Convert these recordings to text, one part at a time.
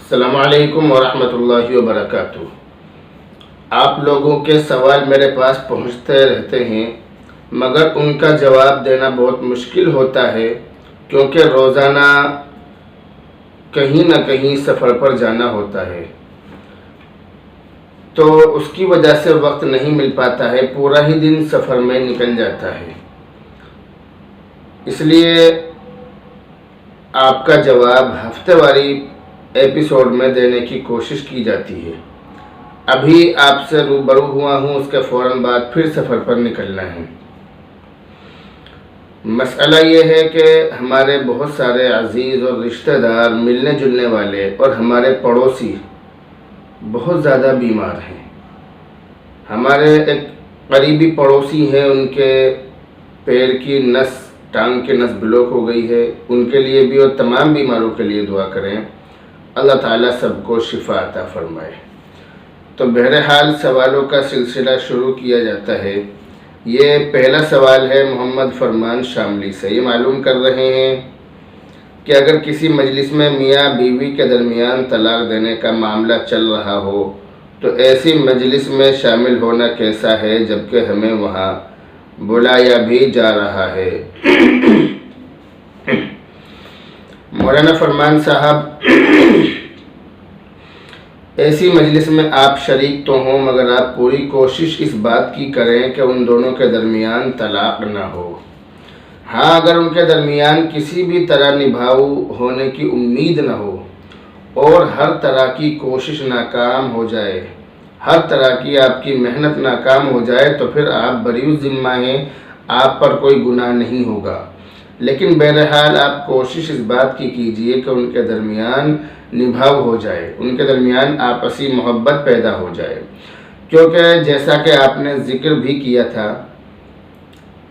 السلام علیکم ورحمۃ اللہ وبرکاتہ۔ آپ لوگوں کے سوال میرے پاس پہنچتے رہتے ہیں، مگر ان کا جواب دینا بہت مشکل ہوتا ہے، کیونکہ روزانہ کہیں نہ کہیں سفر پر جانا ہوتا ہے، تو اس کی وجہ سے وقت نہیں مل پاتا ہے، پورا ہی دن سفر میں نکل جاتا ہے۔ اس لیے آپ کا جواب ہفتے واری ایپیسوڈ میں دینے کی کوشش کی جاتی ہے۔ ابھی آپ سے روبرو ہوا ہوں، اس کے فوراً بعد پھر سفر پر نکلنا ہے۔ مسئلہ یہ ہے کہ ہمارے بہت سارے عزیز اور رشتہ دار، ملنے جلنے والے اور ہمارے پڑوسی بہت زیادہ بیمار ہیں۔ ہمارے ایک قریبی پڑوسی ہیں، ان کے پیر کی نس، ٹانگ کی نس بلاک ہو گئی ہے، ان کے لیے بھی اور تمام بیماروں کے لیے دعا کریں، اللہ تعالیٰ سب کو شفا عطا فرمائے۔ تو بہرحال سوالوں کا سلسلہ شروع کیا جاتا ہے۔ یہ پہلا سوال ہے محمد فرمان شاملی سے۔ یہ معلوم کر رہے ہیں کہ اگر کسی مجلس میں میاں بیوی کے درمیان طلاق دینے کا معاملہ چل رہا ہو تو ایسی مجلس میں شامل ہونا کیسا ہے، جبکہ ہمیں وہاں بلایا بھی جا رہا ہے؟ مولانا فرمان صاحب، ایسی مجلس میں آپ شریک تو ہوں، مگر آپ پوری کوشش اس بات کی کریں کہ ان دونوں کے درمیان طلاق نہ ہو۔ ہاں، اگر ان کے درمیان کسی بھی طرح نبھاؤ ہونے کی امید نہ ہو اور ہر طرح کی کوشش ناکام ہو جائے، ہر طرح کی آپ کی محنت ناکام ہو جائے، تو پھر آپ بری الذمہ ہیں، آپ پر کوئی گناہ نہیں ہوگا۔ لیکن بہرحال آپ کوشش اس بات کی کیجئے کہ ان کے درمیان نبھاؤ ہو جائے، ان کے درمیان آپسی محبت پیدا ہو جائے، کیونکہ جیسا کہ آپ نے ذکر بھی کیا تھا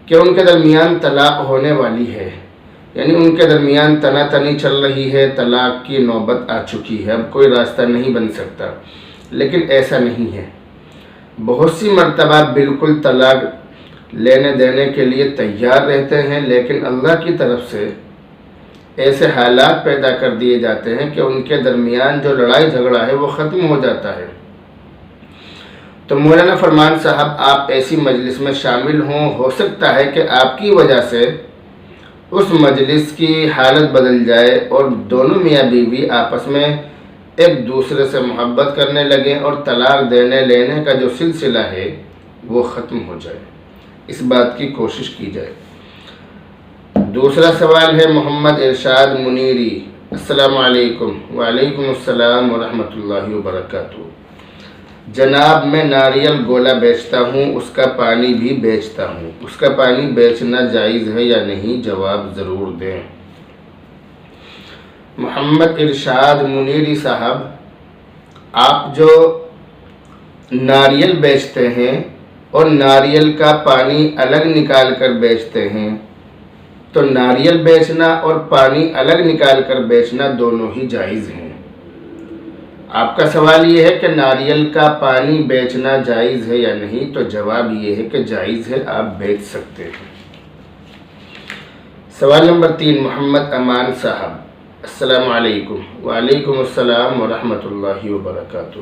کہ ان کے درمیان طلاق ہونے والی ہے، یعنی ان کے درمیان تنا تنی چل رہی ہے، طلاق کی نوبت آ چکی ہے، اب کوئی راستہ نہیں بن سکتا۔ لیکن ایسا نہیں ہے، بہت سی مرتبہ بالکل طلاق لینے دینے کے لیے تیار رہتے ہیں، لیکن اللہ کی طرف سے ایسے حالات پیدا کر دیے جاتے ہیں کہ ان کے درمیان جو لڑائی جھگڑا ہے وہ ختم ہو جاتا ہے۔ تو مولانا فرمان صاحب، آپ ایسی مجلس میں شامل ہوں، ہو سکتا ہے کہ آپ کی وجہ سے اس مجلس کی حالت بدل جائے اور دونوں میاں بیوی آپس میں ایک دوسرے سے محبت کرنے لگیں اور طلاق دینے لینے کا جو سلسلہ ہے وہ ختم ہو جائے۔ اس بات کی کوشش کی جائے۔ دوسرا سوال ہے محمد ارشاد منیری۔ السلام علیکم۔ وعلیکم السلام ورحمۃ اللہ وبرکاتہ۔ جناب، میں ناریل گولا بیچتا ہوں، اس کا پانی بھی بیچتا ہوں، اس کا پانی بیچنا جائز ہے یا نہیں؟ جواب ضرور دیں۔ محمد ارشاد منیری صاحب، آپ جو ناریل بیچتے ہیں اور ناریل کا پانی الگ نکال کر بیچتے ہیں، تو ناریل بیچنا اور پانی الگ نکال کر بیچنا دونوں ہی جائز ہیں۔ آپ کا سوال یہ ہے کہ ناریل کا پانی بیچنا جائز ہے یا نہیں، تو جواب یہ ہے کہ جائز ہے، آپ بیچ سکتے ہیں۔ سوال نمبر 3 محمد امان صاحب۔ السلام علیکم۔ وعلیکم السلام ورحمۃ اللہ وبرکاتہ۔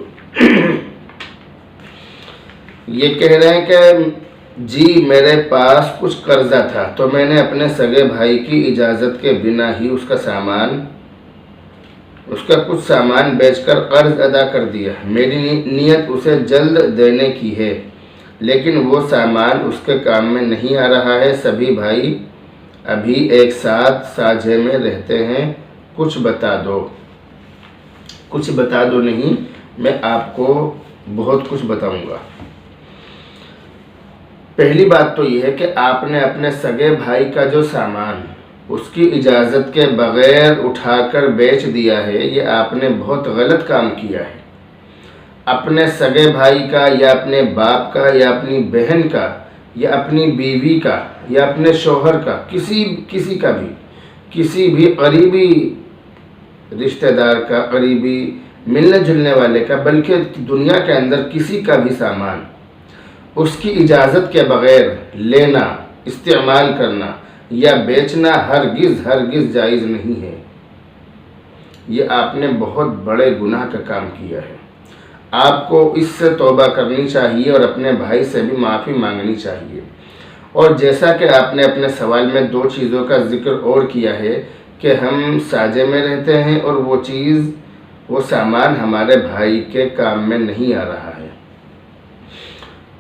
یہ کہہ رہے ہیں کہ جی، میرے پاس کچھ قرضہ تھا، تو میں نے اپنے سگے بھائی کی اجازت کے بنا ہی اس کا کچھ سامان بیچ کر قرض ادا کر دیا۔ میری نیت اسے جلد دینے کی ہے، لیکن وہ سامان اس کے کام میں نہیں آ رہا ہے۔ سبھی بھائی ابھی ایک ساتھ ساجھے میں رہتے ہیں، کچھ بتا دو۔ کچھ بتا دو نہیں، میں آپ کو بہت کچھ بتاؤں گا۔ پہلی بات تو یہ ہے کہ آپ نے اپنے سگے بھائی کا جو سامان اس کی اجازت کے بغیر اٹھا کر بیچ دیا ہے، یہ آپ نے بہت غلط کام کیا ہے۔ اپنے سگے بھائی کا یا اپنے باپ کا یا اپنی بہن کا یا اپنی بیوی کا یا اپنے شوہر کا، کسی بھی قریبی رشتہ دار کا، قریبی ملنے جلنے والے کا، بلکہ دنیا کے اندر کسی کا بھی سامان اس کی اجازت کے بغیر لینا، استعمال کرنا یا بیچنا ہرگز جائز نہیں ہے۔ یہ آپ نے بہت بڑے گناہ کا کام کیا ہے۔ آپ کو اس سے توبہ کرنی چاہیے اور اپنے بھائی سے بھی معافی مانگنی چاہیے۔ اور جیسا کہ آپ نے اپنے سوال میں 2 چیزوں کا ذکر اور کیا ہے کہ ہم ساجے میں رہتے ہیں اور وہ سامان ہمارے بھائی کے کام میں نہیں آ رہا ہے،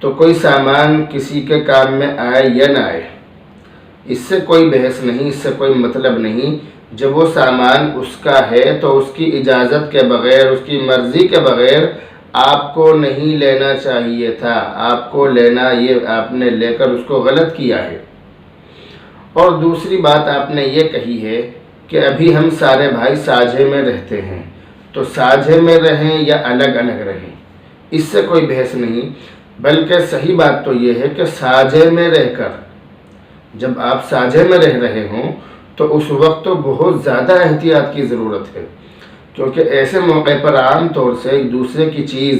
تو کوئی سامان کسی کے کام میں آئے یا نہ آئے، اس سے کوئی بحث نہیں، اس سے کوئی مطلب نہیں۔ جب وہ سامان اس کا ہے تو اس کی اجازت کے بغیر، اس کی مرضی کے بغیر آپ کو نہیں لینا چاہیے تھا۔ آپ کو لینا، یہ آپ نے لے کر اس کو غلط کیا ہے۔ اور دوسری بات آپ نے یہ کہی ہے کہ ابھی ہم سارے بھائی ساجھے میں رہتے ہیں، تو ساجھے میں رہیں یا الگ الگ رہیں، اس سے کوئی بحث نہیں، بلکہ صحیح بات تو یہ ہے کہ ساجھے میں رہ کر، جب آپ ساجھے میں رہ رہے ہوں تو اس وقت تو بہت زیادہ احتیاط کی ضرورت ہے، کیونکہ ایسے موقع پر عام طور سے ایک دوسرے کی چیز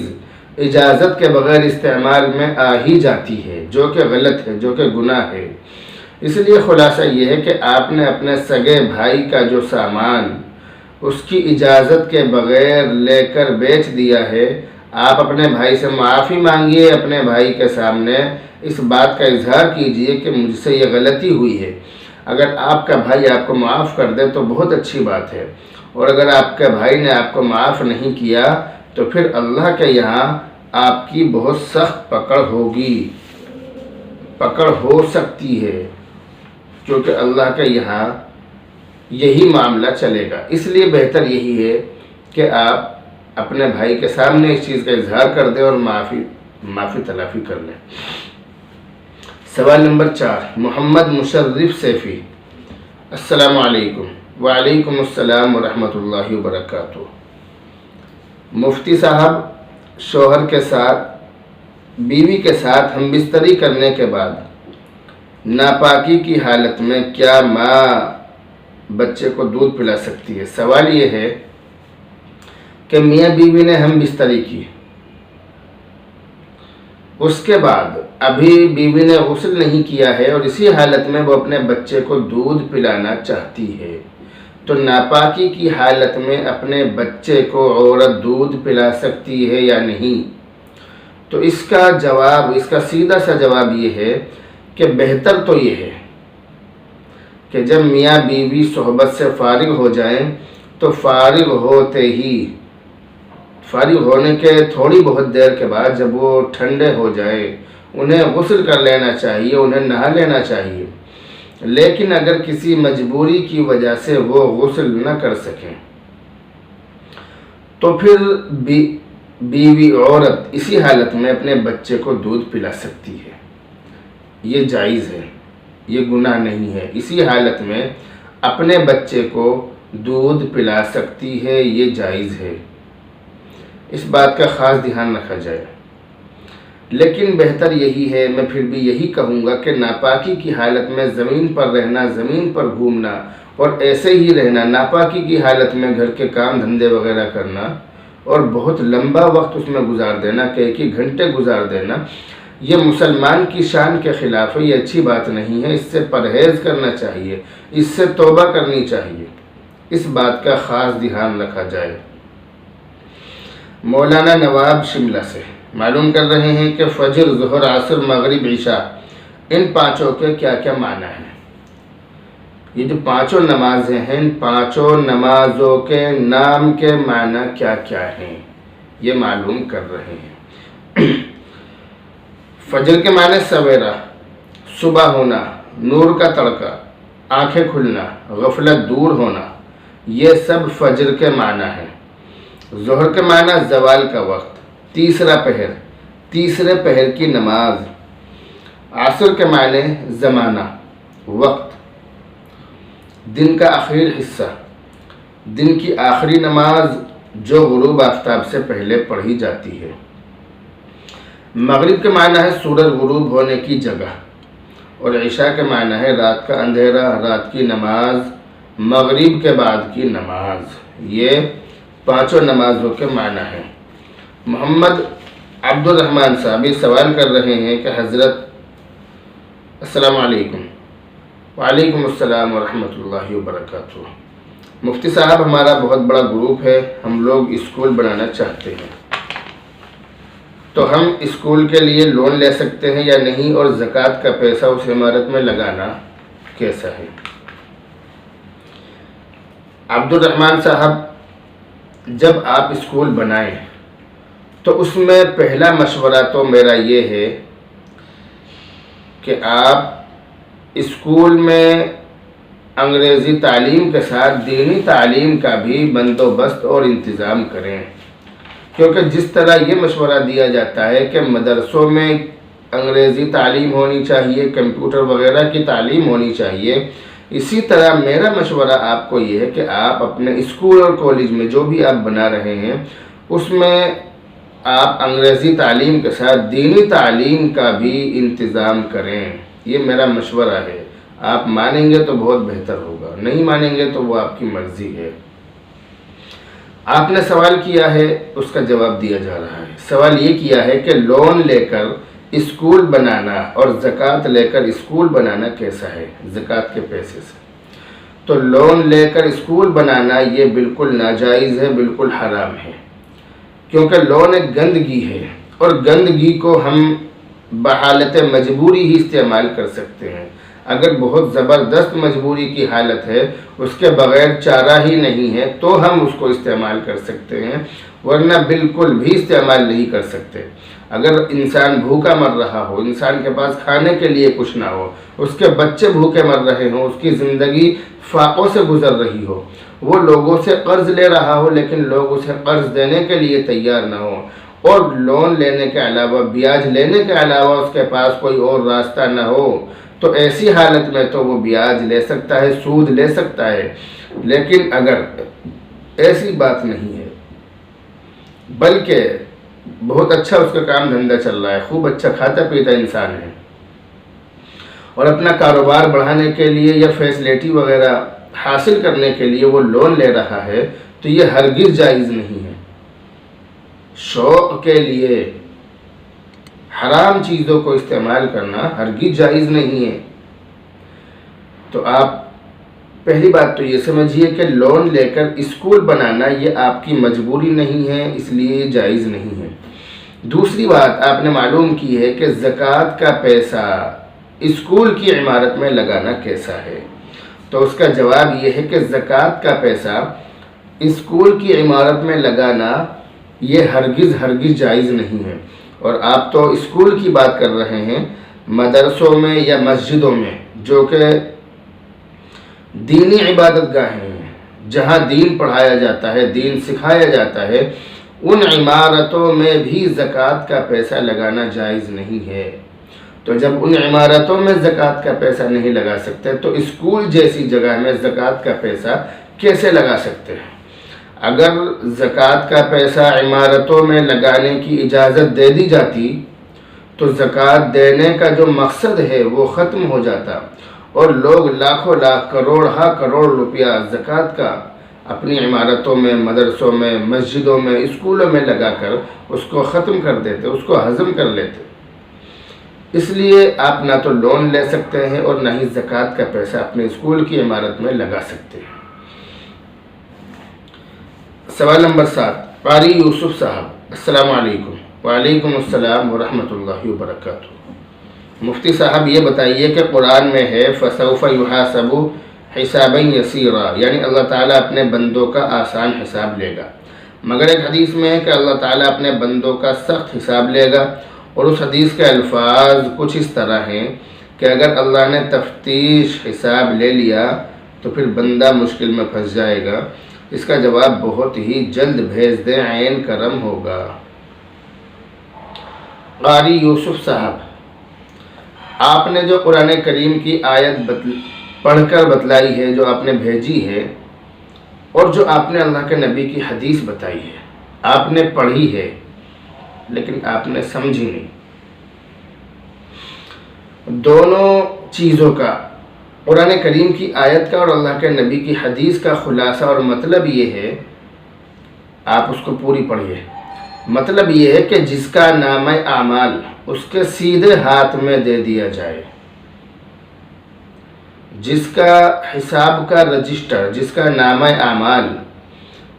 اجازت کے بغیر استعمال میں آ ہی جاتی ہے، جو کہ غلط ہے، جو کہ گناہ ہے۔ اس لیے خلاصہ یہ ہے کہ آپ نے اپنے سگے بھائی کا جو سامان اس کی اجازت کے بغیر لے کر بیچ دیا ہے، آپ اپنے بھائی سے معافی مانگیے، اپنے بھائی کے سامنے اس بات کا اظہار کیجئے کہ مجھ سے یہ غلطی ہوئی ہے۔ اگر آپ کا بھائی آپ کو معاف کر دے تو بہت اچھی بات ہے، اور اگر آپ کے بھائی نے آپ کو معاف نہیں کیا تو پھر اللہ کے یہاں آپ کی بہت سخت پکڑ ہو سکتی ہے، کیونکہ اللہ کے یہاں یہی معاملہ چلے گا۔ اس لیے بہتر یہی ہے کہ آپ اپنے بھائی کے سامنے اس چیز کا اظہار کر دیں اور معافی تلافی کر لیں۔ سوال نمبر 4، محمد مشرف سیفی۔ السلام علیکم۔ وعلیکم السلام ورحمۃ اللہ وبرکاتہ۔ مفتی صاحب، شوہر کے ساتھ، بیوی کے ساتھ ہم بستری کرنے کے بعد ناپاکی کی حالت میں کیا ماں بچے کو دودھ پلا سکتی ہے؟ سوال یہ ہے کہ میاں بیوی نے ہم بستری کی، اس کے بعد ابھی بیوی نے غسل نہیں کیا ہے اور اسی حالت میں وہ اپنے بچے کو دودھ پلانا چاہتی ہے، تو ناپاکی کی حالت میں اپنے بچے کو عورت دودھ پلا سکتی ہے یا نہیں؟ تو اس کا سیدھا سا جواب یہ ہے کہ بہتر تو یہ ہے کہ جب میاں بیوی صحبت سے فارغ ہو جائیں تو فارغ ہونے کے تھوڑی بہت دیر کے بعد جب وہ ٹھنڈے ہو جائیں انہیں غسل کر لینا چاہیے، انہیں نہا لینا چاہیے۔ لیکن اگر کسی مجبوری کی وجہ سے وہ غسل نہ کر سکیں تو پھر بیوی عورت اسی حالت میں اپنے بچے کو دودھ پلا سکتی ہے، یہ جائز ہے، یہ گناہ نہیں ہے۔ اسی حالت میں اپنے بچے کو دودھ پلا سکتی ہے، یہ جائز ہے، اس بات کا خاص دھیان رکھا جائے۔ لیکن بہتر یہی ہے، میں پھر بھی یہی کہوں گا کہ ناپاکی کی حالت میں زمین پر رہنا، زمین پر گھومنا اور ایسے ہی رہنا، ناپاکی کی حالت میں گھر کے کام دھندے وغیرہ کرنا اور بہت لمبا وقت اس میں گزار دینا، کئی گھنٹے گزار دینا، یہ مسلمان کی شان کے خلاف ہے، یہ اچھی بات نہیں ہے، اس سے پرہیز کرنا چاہیے، اس سے توبہ کرنی چاہیے، اس بات کا خاص دھیان رکھا جائے۔ مولانا نواب شملہ سے معلوم کر رہے ہیں کہ فجر، ظہر، عصر، مغرب، عشاء، ان 5 کے کیا کیا معنی ہیں؟ یہ جو 5 نمازیں ہیں، ان 5 نمازوں کے نام کے معنی کیا کیا ہیں، یہ معلوم کر رہے ہیں۔ فجر کے معنی سویرا، صبح ہونا، نور کا تڑکا، آنکھیں کھلنا، غفلت دور ہونا، یہ سب فجر کے معنی ہیں۔ ظہر کے معنی زوال کا وقت، تیسرا پہر، تیسرے پہر کی نماز۔ عصر کے معنی زمانہ، وقت، دن کا آخری حصہ، دن کی آخری نماز جو غروب آفتاب سے پہلے پڑھی جاتی ہے۔ مغرب کے معنی ہے سورج غروب ہونے کی جگہ، اور عشاء کے معنی ہے رات کا اندھیرا، رات کی نماز، مغرب کے بعد کی نماز۔ یہ 5 نمازوں کے معنی ہیں۔ محمد عبد الرحمن صاحب سوال کر رہے ہیں کہ حضرت، السلام علیکم۔ وعلیکم السلام ورحمۃ اللہ وبرکاتہ۔ مفتی صاحب ہمارا بہت بڑا گروپ ہے، ہم لوگ اسکول بنانا چاہتے ہیں، تو ہم اسکول کے لیے لون لے سکتے ہیں یا نہیں، اور زکوٰۃ کا پیسہ اس عمارت میں لگانا کیسا ہے؟ عبد الرحمن صاحب، جب آپ اسکول بنائیں تو اس میں پہلا مشورہ تو میرا یہ ہے کہ آپ اسکول میں انگریزی تعلیم کے ساتھ دینی تعلیم کا بھی بندوبست اور انتظام کریں، کیونکہ جس طرح یہ مشورہ دیا جاتا ہے کہ مدرسوں میں انگریزی تعلیم ہونی چاہیے، کمپیوٹر وغیرہ کی تعلیم ہونی چاہیے، اسی طرح میرا مشورہ آپ کو یہ ہے کہ آپ اپنے اسکول اور کالج میں جو بھی آپ بنا رہے ہیں اس میں آپ انگریزی تعلیم کے ساتھ دینی تعلیم کا بھی انتظام کریں۔ یہ میرا مشورہ ہے، آپ مانیں گے تو بہت بہتر ہوگا، نہیں مانیں گے تو وہ آپ کی مرضی ہے۔ آپ نے سوال کیا ہے، اس کا جواب دیا جا رہا ہے۔ سوال یہ کیا ہے کہ لون لے کر اسکول بنانا اور زکوٰۃ لے کر اسکول بنانا کیسا ہے زکوٰۃ کے پیسے سے؟ تو لون لے کر اسکول بنانا یہ بالکل ناجائز ہے، بالکل حرام ہے، کیونکہ لون ایک گندگی ہے، اور گندگی کو ہم بحالت مجبوری ہی استعمال کر سکتے ہیں۔ اگر بہت زبردست مجبوری کی حالت ہے، اس کے بغیر چارہ ہی نہیں ہے، تو ہم اس کو استعمال کر سکتے ہیں، ورنہ بالکل بھی استعمال نہیں کر سکتے۔ اگر انسان بھوکا مر رہا ہو، انسان کے پاس کھانے کے لیے کچھ نہ ہو، اس کے بچے بھوکے مر رہے ہوں، اس کی زندگی فاقوں سے گزر رہی ہو، وہ لوگوں سے قرض لے رہا ہو لیکن لوگ اسے قرض دینے کے لیے تیار نہ ہو، اور لون لینے کے علاوہ، بیاج لینے کے علاوہ اس کے پاس کوئی اور راستہ نہ ہو، تو ایسی حالت میں تو وہ بیاج لے سکتا ہے، سود لے سکتا ہے۔ لیکن اگر ایسی بات نہیں ہے، بلکہ بہت اچھا اس کا کام دھندہ چل رہا ہے، خوب اچھا کھاتا پیتا انسان ہے، اور اپنا کاروبار بڑھانے کے لیے یا فیسلٹی وغیرہ حاصل کرنے کے لیے وہ لون لے رہا ہے، تو یہ ہرگز جائز نہیں ہے۔ شوق کے لیے حرام چیزوں کو استعمال کرنا ہرگز جائز نہیں ہے۔ تو آپ پہلی بات تو یہ سمجھیے کہ لون لے کر اسکول بنانا یہ آپ کی مجبوری نہیں ہے، اس لیے جائز نہیں ہے۔ دوسری بات آپ نے معلوم کی ہے کہ زکوٰۃ کا پیسہ اسکول کی عمارت میں لگانا کیسا ہے، تو اس کا جواب یہ ہے کہ زکوٰۃ کا پیسہ اسکول کی عمارت میں لگانا یہ ہرگز جائز نہیں ہے۔ اور آپ تو اسکول کی بات کر رہے ہیں، مدرسوں میں یا مسجدوں میں جو کہ دینی عبادت گاہیں ہیں، جہاں دین پڑھایا جاتا ہے، دین سکھایا جاتا ہے، ان عمارتوں میں بھی زکوٰۃ کا پیسہ لگانا جائز نہیں ہے۔ تو جب ان عمارتوں میں زکوٰۃ کا پیسہ نہیں لگا سکتے تو اسکول جیسی جگہ میں زکوٰۃ کا پیسہ کیسے لگا سکتے ہیں؟ اگر زکوٰۃ کا پیسہ عمارتوں میں لگانے کی اجازت دے دی جاتی تو زکوٰۃ دینے کا جو مقصد ہے وہ ختم ہو جاتا، اور لوگ لاکھوں لاکھ کروڑ روپیہ زکوٰۃ کا اپنی عمارتوں میں، مدرسوں میں، مسجدوں میں، اسکولوں میں لگا کر اس کو ختم کر دیتے، اس کو ہضم کر لیتے۔ اس لیے آپ نہ تو لون لے سکتے ہیں اور نہ ہی زکوٰۃ کا پیسہ اپنے اسکول کی عمارت میں لگا سکتے ہیں۔ سوال نمبر 7، قاری یوسف صاحب، السلام علیکم۔ وعلیکم السلام ورحمۃ اللہ وبرکاتہ۔ مفتی صاحب یہ بتائیے کہ قرآن میں ہے فَسَوْفَ يُحَاسَبُ حِسَابًا يَسِيرًا، یعنی اللہ تعالیٰ اپنے بندوں کا آسان حساب لے گا، مگر ایک حدیث میں ہے کہ اللہ تعالیٰ اپنے بندوں کا سخت حساب لے گا، اور اس حدیث کے الفاظ کچھ اس طرح ہیں کہ اگر اللہ نے تفتیش حساب لے لیا تو پھر بندہ مشکل میں پھنس جائے گا۔ اس کا جواب بہت ہی جلد بھیج دیں، عین کرم ہوگا۔ قاری یوسف صاحب، آپ نے جو قرآن کریم کی آیت پڑھ کر بتلائی ہے، جو آپ نے بھیجی ہے، اور جو آپ نے اللہ کے نبی کی حدیث بتائی ہے، آپ نے پڑھی ہے لیکن آپ نے سمجھی نہیں۔ دونوں چیزوں کا، قرآن کریم کی آیت کا اور اللہ کے نبی کی حدیث کا خلاصہ اور مطلب یہ ہے، آپ اس کو پوری پڑھیے۔ مطلب یہ ہے کہ جس کا نامہ اعمال اس کے سیدھے ہاتھ میں دے دیا جائے، جس کا حساب کا رجسٹر، جس کا نامہ اعمال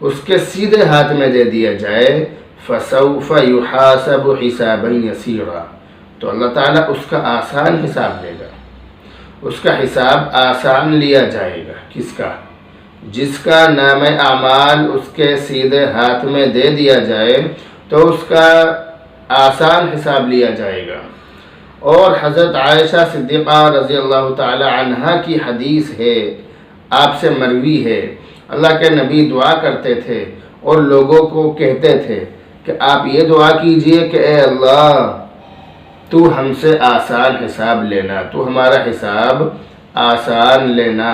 اس کے سیدھے ہاتھ میں دے دیا جائے، فسوف یحاسب حسابا یسیرا، تو اللہ تعالیٰ اس کا آسان حساب لے گا، اس کا حساب آسان لیا جائے گا۔ کس کا؟ جس کا نامہ اعمال اس کے سیدھے ہاتھ میں دے دیا جائے تو اس کا آسان حساب لیا جائے گا۔ اور حضرت عائشہ صدیقہ رضی اللہ تعالی عنہا کی حدیث ہے، آپ سے مروی ہے، اللہ کے نبی دعا کرتے تھے اور لوگوں کو کہتے تھے کہ آپ یہ دعا کیجئے کہ اے اللہ تو ہم سے آسان حساب لینا، تو ہمارا حساب آسان لینا۔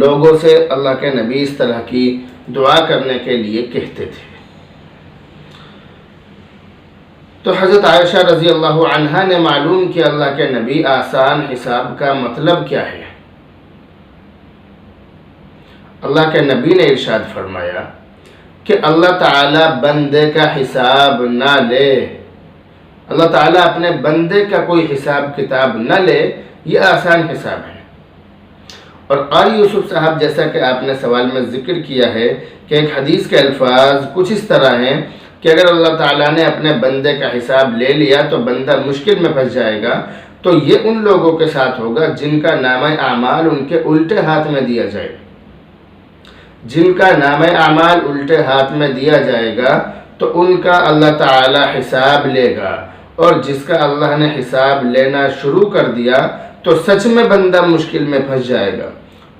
لوگوں سے اللہ کے نبی اس طرح کی دعا کرنے کے لیے کہتے تھے۔ تو حضرت عائشہ رضی اللہ عنہا نے معلوم کیا اللہ کے نبی آسان حساب کا مطلب کیا ہے۔ اللہ کے نبی نے ارشاد فرمایا کہ اللہ تعالیٰ بندے کا حساب نہ لے، اللہ تعالیٰ اپنے بندے کا کوئی حساب کتاب نہ لے، یہ آسان حساب ہے۔ اور قاری یوسف صاحب، جیسا کہ آپ نے سوال میں ذکر کیا ہے کہ ایک حدیث کے الفاظ کچھ اس طرح ہیں کہ اگر اللہ تعالیٰ نے اپنے بندے کا حساب لے لیا تو بندہ مشکل میں پھنس جائے گا، تو یہ ان لوگوں کے ساتھ ہوگا جن کا نامہ اعمال ان کے الٹے ہاتھ میں دیا جائے گا۔ جن کا نامہ اعمال الٹے ہاتھ میں دیا جائے گا تو ان کا اللہ تعالیٰ حساب لے گا، اور جس کا اللہ نے حساب لینا شروع کر دیا تو سچ میں بندہ مشکل میں پھنس جائے گا،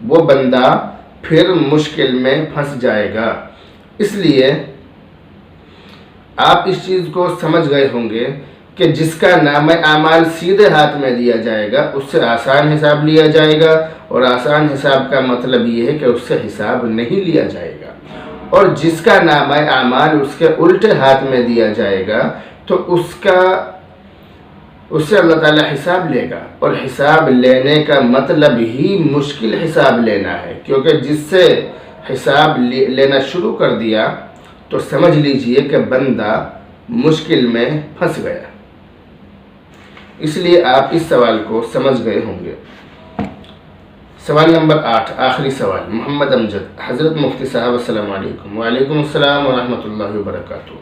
وہ بندہ پھر مشکل میں پھنس جائے گا۔ اس لیے آپ اس چیز کو سمجھ گئے ہوں گے کہ جس کا نامہ اعمال سیدھے ہاتھ میں دیا جائے گا اس سے آسان حساب لیا جائے گا، اور آسان حساب کا مطلب یہ ہے کہ اس سے حساب نہیں لیا جائے گا، اور جس کا نامہ اعمال اس کے الٹے ہاتھ میں دیا جائے گا تو اس سے اللہ تعالیٰ حساب لے گا، اور حساب لینے کا مطلب ہی مشکل حساب لینا ہے، کیونکہ جس سے حساب لینا شروع کر دیا تو سمجھ لیجئے کہ بندہ مشکل میں پھنس گیا۔ اس لیے آپ اس سوال کو سمجھ گئے ہوں گے۔ سوال نمبر 8، آخری سوال، محمد امجد۔ حضرت مفتی صاحب السلام علیکم۔ وعلیکم السلام ورحمۃ اللہ وبرکاتہ۔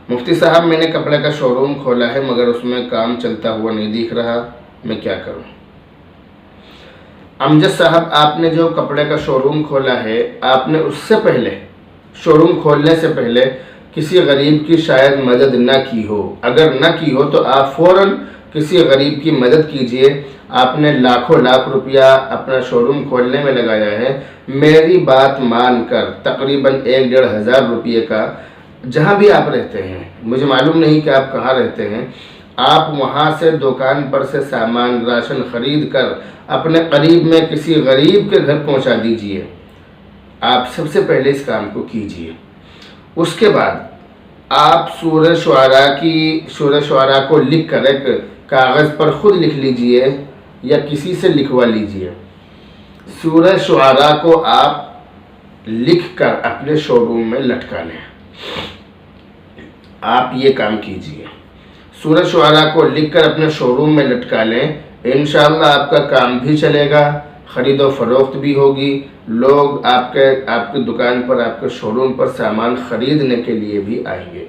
مفتی صاحب، میں نے کپڑے کا شو روم کھولا ہے مگر اس میں کام چلتا ہوا نہیں دکھ رہا، میں کیا کروں؟ امجد صاحب، آپ نے جو کپڑے کا شو روم کھولا ہے، آپ نے اس سے پہلے، شو روم کھولنے سے پہلے کسی غریب کی شاید مدد نہ کی ہو۔ اگر نہ کی ہو تو آپ فوراً کسی غریب کی مدد کیجئے۔ آپ نے لاکھوں لاکھ روپیہ اپنا شو روم کھولنے میں لگایا ہے، میری بات مان کر تقریباً 1,500 روپیے کا، جہاں بھی آپ رہتے ہیں، مجھے معلوم نہیں کہ آپ کہاں رہتے ہیں، آپ وہاں سے دکان پر سے سامان راشن خرید کر اپنے قریب میں کسی غریب کے گھر پہنچا دیجئے۔ آپ سب سے پہلے اس کام کو کیجئے۔ اس کے بعد آپ سورہ شعراء کو لکھ کر ایک کاغذ پر خود لکھ لیجئے یا کسی سے لکھوا لیجئے۔ سورہ شعراء کو آپ لکھ کر اپنے شو روم میں لٹکا لیں۔ آپ یہ کام کیجئے، سورہ شعراء کو لکھ کر اپنے شو روم میں لٹکا لیں، انشاءاللہ آپ کا کام بھی چلے گا، خرید و فروخت بھی ہوگی، لوگ آپ کی دکان پر، آپ کے شو روم پر سامان خریدنے کے لیے بھی آئیں گے۔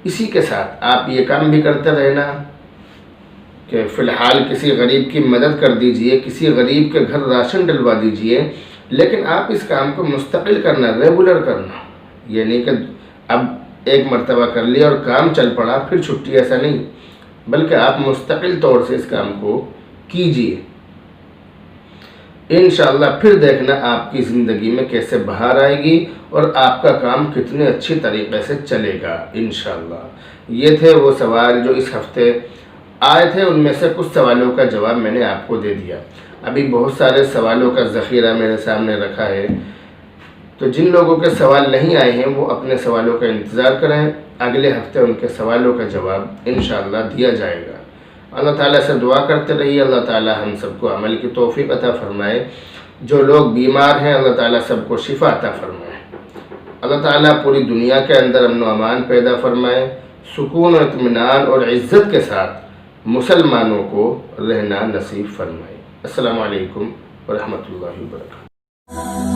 اسی کے ساتھ آپ یہ کام بھی کرتے رہنا کہ فی الحال کسی غریب کی مدد کر دیجئے، کسی غریب کے گھر راشن ڈلوا دیجئے، لیکن آپ اس کام کو مستقل کرنا، ریگولر کرنا، یہ نہیں کہ اب ایک مرتبہ کر لیا اور کام چل پڑا پھر چھٹی، ایسا نہیں، بلکہ آپ مستقل طور سے اس کام کو کیجئے۔ انشاءاللہ پھر دیکھنا آپ کی زندگی میں کیسے بہار آئے گی اور آپ کا کام کتنے اچھی طریقے سے چلے گا انشاءاللہ۔ یہ تھے وہ سوال جو اس ہفتے آئے تھے، ان میں سے کچھ سوالوں کا جواب میں نے آپ کو دے دیا۔ ابھی بہت سارے سوالوں کا ذخیرہ میرے سامنے رکھا ہے، تو جن لوگوں کے سوال نہیں آئے ہیں وہ اپنے سوالوں کا انتظار کریں، اگلے ہفتے ان کے سوالوں کا جواب انشاءاللہ دیا جائے گا۔ اللہ تعالیٰ سے دعا کرتے رہیے، اللہ تعالیٰ ہم سب کو عمل کی توفیق عطا فرمائے۔ جو لوگ بیمار ہیں اللہ تعالیٰ سب کو شفا عطا فرمائے۔ اللہ تعالیٰ پوری دنیا کے اندر امن و امان پیدا فرمائے، سکون و اطمینان اور عزت کے ساتھ مسلمانوں کو رہنا نصیب فرمائے۔ السلام علیکم ورحمۃ اللہ وبرکاتہ۔